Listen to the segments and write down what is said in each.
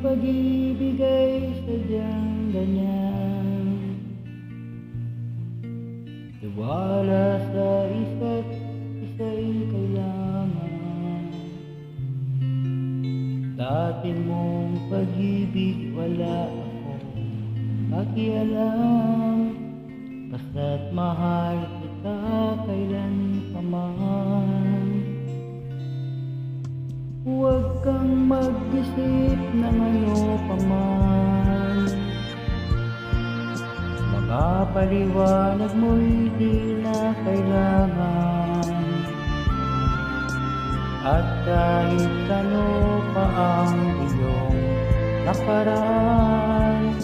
pag-ibig ay sadyang ganyan. Tiwala sa isa't isa'y kailangan. Dati mong pag-ibig wala akong pakialam. Basta't mahal kita kailan pa man. Huwag kang mag-isip ng ano pa man. Mga paliwanag mo'y di na kailangan. At kahit ano pa ang iyong nakaraan,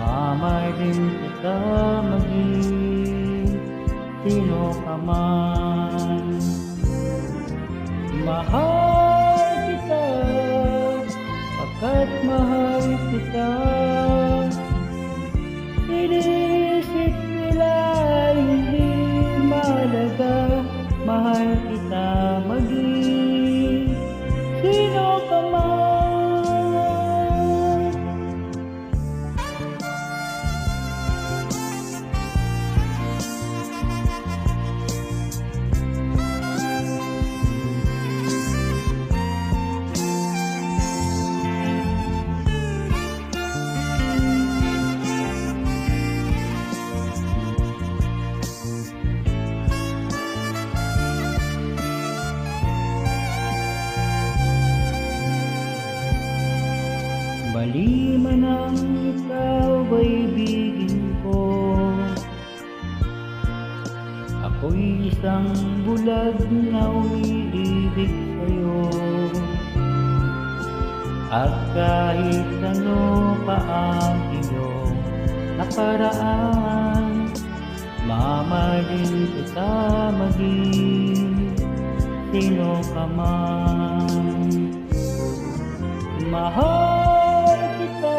mamahalin kita maging sino ka man. Mahal kita, pagkat mahal kita. Inisip nila hindi mahalaga, mahal kita maging sino ka man. Mali man ang ikaw ay ibigin ko. Ako'y isang bulag na umiibig sa'yo. At kahit ano pa ang iyong nakaraan, mamahalin kita maging sino ka man. Mahal kita,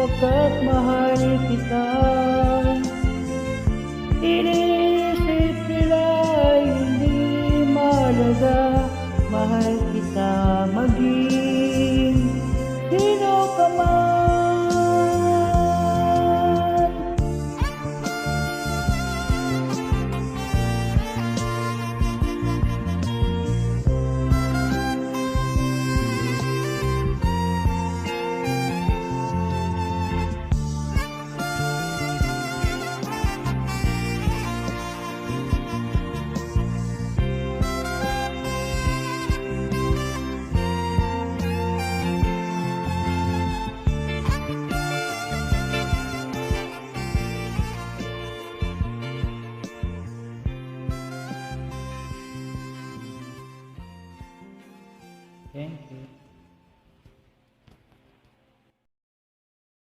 pagkat mahal kita. Inisip nila hindi mahalaga, mahal kita maging sino ka man. Thank you.